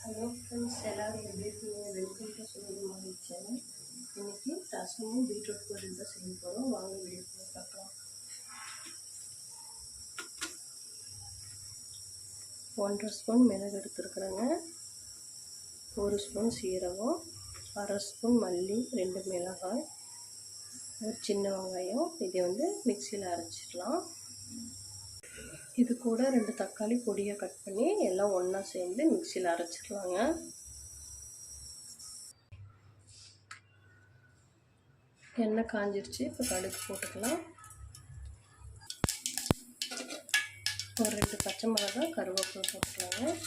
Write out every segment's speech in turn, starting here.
Hello friends, எல்லோரும் எப்படி இருக்கீங்க? வெல்கம் டு சுகமான சேனல். இன்றைக்கி ரசமும் பீட்ரூட் பொரியல் தான் செய்ய போகிறோம். வாங்க வீடியோ பார்க்கலாம். 1.5 ஸ்பூன் மிளகு எடுத்துருக்குறேங்க, 1 ஸ்பூன் சீரகம், 1/2 ஸ்பூன் மல்லி, 2 மிளகாய், ஒரு சின்ன வெங்காயம். இதை மிக்சியில் அரைச்சிக்கலாம். இது கூட 2 தக்காளி பொடியை கட் பண்ணி எல்லாம் ஒன்றா சேர்ந்து மிக்சியில் அரைச்சிக்கலாங்க. எண்ணெய் காஞ்சிருச்சு. இப்போ கடுகு போட்டுக்கலாம். ஒரு 2 பச்சை மிளகாய், கருவேப்பிலை போட்டுக்கலாங்க.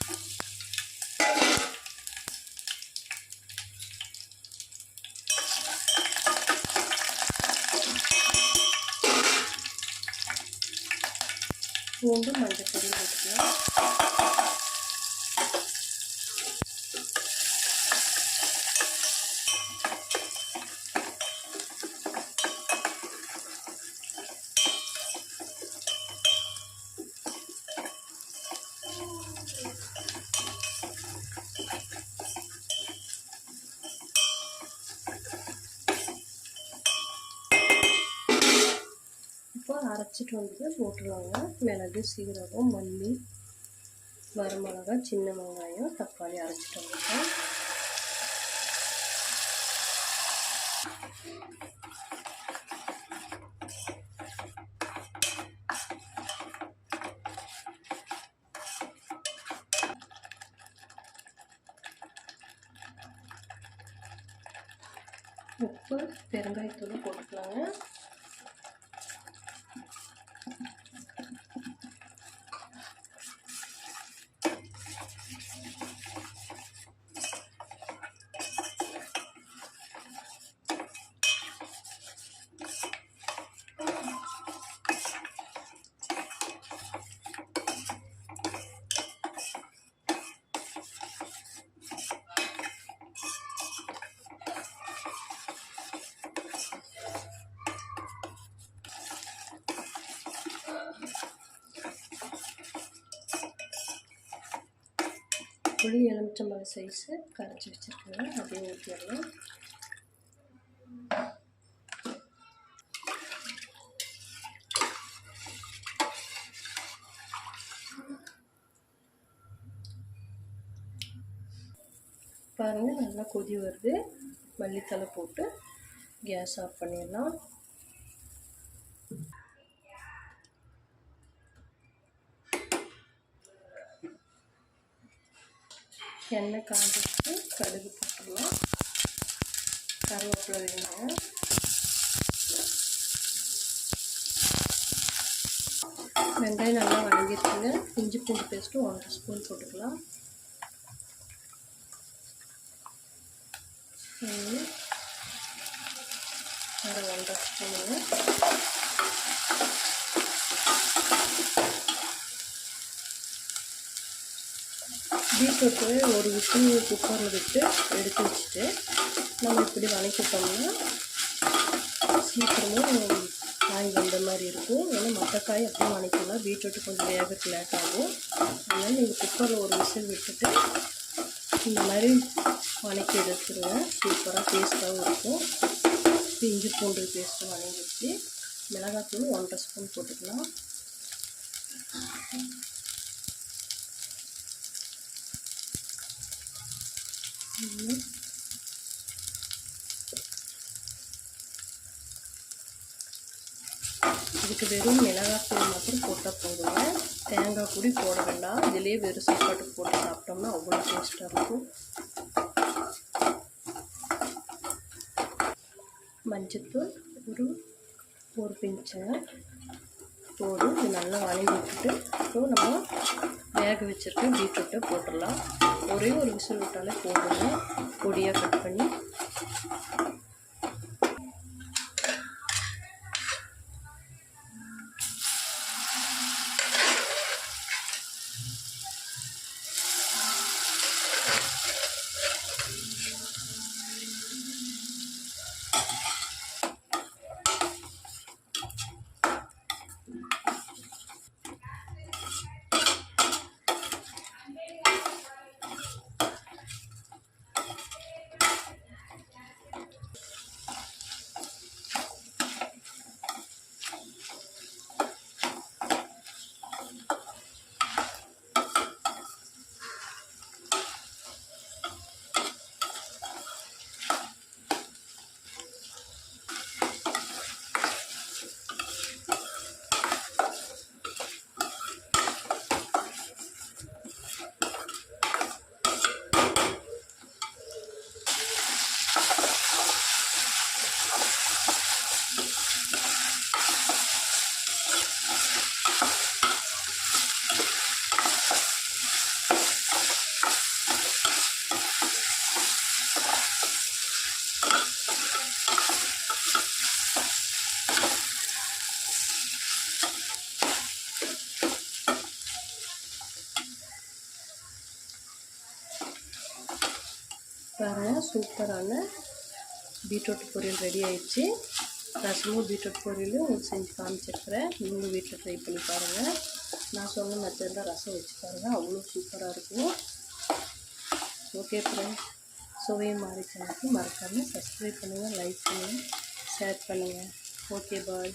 பூண்டு, மஞ்சள் பொடி போட்டுக்கலாம். இப்போ அரைச்சிட்டு போட்டுருவாங்க. மிளகு, சீரகம், மல்லி, வரமிளகாய், சின்ன வெங்காயம், தக்காளி அரைச்சிட்டு வந்துட்டோம். உப்பு, பெருங்காயத்தூள் போட்டுக்கலாங்க. புளி எலுமிச்சம்பழம் சைஸு கரைச்சி வச்சுருக்கேங்க, அதையும் ஊற்றிடலாம். பாருங்கள், நல்லா கொதி வருது. மல்லித்தலை போட்டு கேஸ் ஆஃப் பண்ணிடலாம். எண்ணெய் காஞ்சிட்டு கடுகு போட்டுடலாம். கருவேப்பிலை வேணுங்க. வெங்காயம் நல்லா வதங்கிருக்குங்க. இஞ்சி பூண்டு பேஸ்ட்டு 1 ஸ்பூன் போட்டுக்கலாம். ஒரு 1/2 ஸ்பூனுங்க. பீட்ரூட்டு ஒரு விசில் குக்கரில் விட்டு எடுத்து வச்சுட்டு நம்ம இப்படி வதக்கிட்டோம்னா சீக்கிரமும் காய் வந்த மாதிரி இருக்கும். ஏன்னா மற்ற காய் அப்படியே வதக்கலாம், பீட்ரூட்டு கொஞ்சம் வேகத்துக்கு லேட் ஆகும். அதனால் நீங்கள் குக்கரில் ஒரு விசில் விட்டுட்டு இந்த மாதிரி வதக்கி எடுத்துருங்க. சூப்பராக டேஸ்ட்டாகவும் இருக்கும். இஞ்சி பூண்டு பேஸ்ட்டு வதங்கிடுச்சு. மிளகாத்தூள் 1/2 ஸ்பூன் போட்டுக்கலாம். இதுக்கு வெறும் மிளகாத்தூள் மட்டும் போட்டால் போதுங்க. தேங்காய் பொடி போட வேண்டாம். இதிலே வெறும் சாப்பாட்டுக்கு போட்டு சாப்பிட்டோம்னா அவ்வளோ டேஸ்ட்டாக இருக்கும். மஞ்சத்தூள் ஒரு பிஞ்சுங்க போடும். இது நல்லா வதங்கி விட்டுட்டு இப்போ நம்ம வேக வச்சுருக்க பீட்ரூட்டை போட்டுடலாம். ஒரே ஒரு விசில் விட்டாலே போடுங்க. பொடியாக கட் பண்ணி பாருங்கள், சூப்பரான பீட்ரூட் பொரியல் ரெடி ஆயிடுச்சு. ரசமும் பீட்ரூட் பொரியலும் உங்களுக்கு செஞ்சு காமிச்சிருக்கிறேன். நீங்களும் வீட்டில் ட்ரை பண்ணி பாருங்கள். நான் சொன்ன மெத்தடில் ரசம் வச்சு பாருங்கள், அவ்வளோ சூப்பராக இருக்கும். ஓகே ஃப்ரெண்ட்ஸ், சுவை மாறி சேனலுக்கு மறக்காமல் சப்ஸ்கிரைப் பண்ணுங்கள், லைக் பண்ணுங்கள், ஷேர் பண்ணுங்கள். Okay bye.